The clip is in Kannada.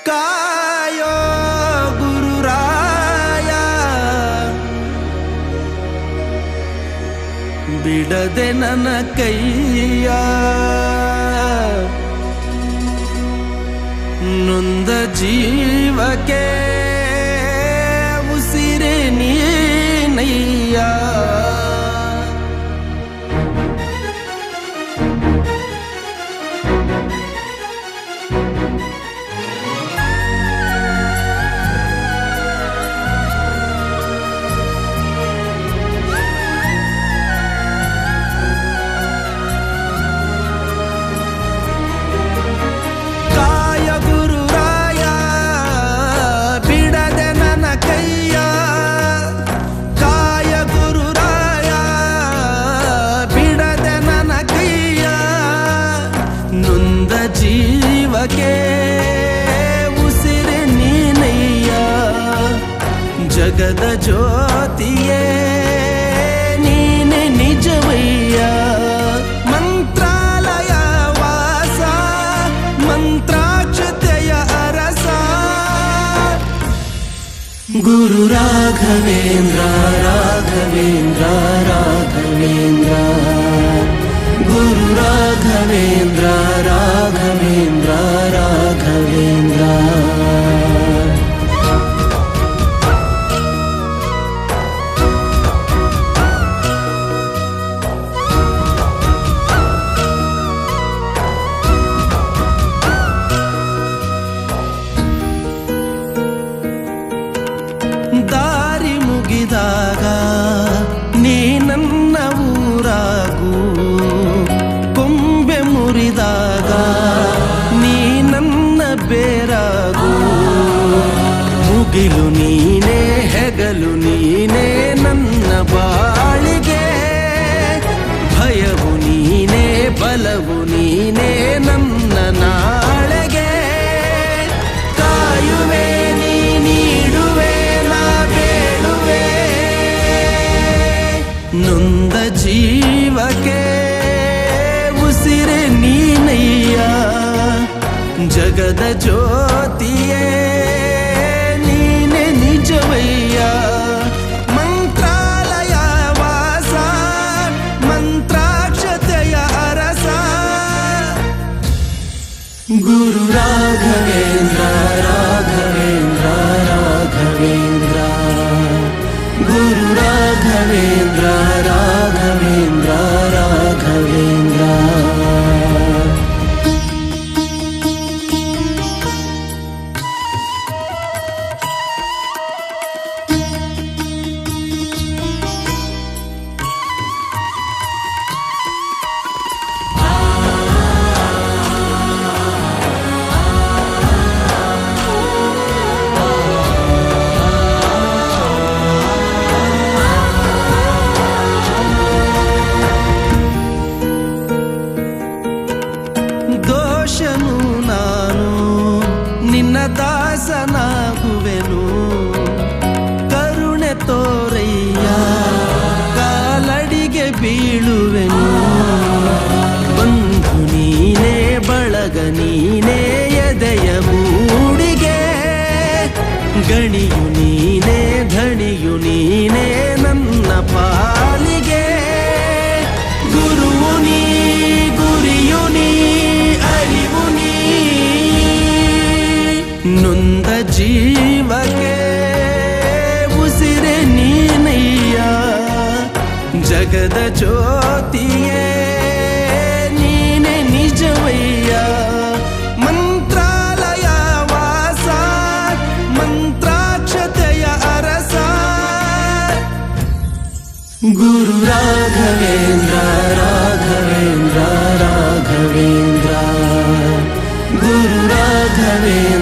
ಕಾಯೋ ಗುರುರಾಯ ಬಿಡದೆ ನನ್ನ ಕೈಯ ನೊಂದ ಜೀವಕ್ಕೆ ಉಸಿರೇ ನೀನಯ್ಯ ಜೀವಕ್ಕೆ ಉಸಿರೆ ನೀನಯ್ಯ ಜಗದ ಜ್ಯೋತಿಯೇ ನೀನೆ ನಿಜವಯ್ಯ ಮಂತ್ರಾಲಯ ವಾಸ ಮಂತ್ರಾಕ್ಷತೆಯ ಅರಸ ಗುರು ರಾಘವೇಂದ್ರ ರಾಘವೇಂದ್ರ ರಾಘವೇಂದ್ರ ಗುರು ರಾಘವೇಂದ್ರ ರಾಘವೇಂದ್ರ ರಾಘವೇಂದ್ರ ದಾರಿ ಮುಗಿದಾಗ ನೀ ನನ್ನ ಊರಾಗು ಕೊಂಬೆ ಮುರಿದಾಗ ನೀ ನನ್ನ ಬೇರಾಗು ಮುಗಿಲು ನೀನೇ ಹೆಗಲು ನೀನೇ ನನ್ನ ಬಾಳಿಗೆ ಭಯವು ನೀನೇ ಬಲವು ನೀನೇ ನನ್ನ ನಾಳೆಗೆ ಕಾಯುವೆ ನೀ ನೀಡುವೆ ನಾ ಬೇಡುವೆ ನೊಂದ ಜೀವಕ್ಕೆ ಉಸಿರೆ ನೀನಯ್ಯ ಜಗದ ಜ್ಯೋತಿಯೇ ನೀನೆ ನಿಜವಯ್ಯ ಮಂತ್ರಾಲಯ ವಾಸ ಮಂತ್ರಾಕ್ಷತೆಯ ಅರಸ ಗುರು ರಾಘವೇಂದ್ರ ರಾಘವೇಂದ್ರ ರಾಘವೇಂದ್ರ ಗುರು ರಾಘವೇಂದ್ರ ರಾಘವೇಂದ್ರ ರಾಘವೇಂದ್ರ ದೋಷನು ನಾನು ನಿನ್ನ ದಾಸನಾಗುವೆನು ಕರುಣೆ ತೋರಯ್ಯ ಕಾಲಡಿಗೆ ಬೀಳುವೆನು ಬಂಧು ನೀನೇ ಬಳಗ ನೀನೇ ಎದೆಯ ಮೂಡಿಗೆ ಗಣಿಯು ನೀನೇ ಧಣಿಯು ನೀನೇ ನನ್ನ ಪಾಲಿಗೆ ಗುರುವು ನೀ ಗುರಿಯು ನೀ ಅರಿವು ನೀ ನೊಂದ ಜೀವಕ್ಕೆ ಉಸಿರೆ ನೀನಯ್ಯ ಜಗದ ಜ್ಯೋತಿಯೇ ನೀನೆ ನಿಜವಯ್ಯ ಮಂತ್ರಾಲಯ ವಾಸ ಮಂತ್ರಾಕ್ಷತೆಯ ಅರಸ ಗುರು ರಾಘವೇಂದ್ರ ರಾಘವೇಂದ್ರ ರಾಘವೇಂದ್ರ ಗುರು ರಾಘವೇಂದ್ರ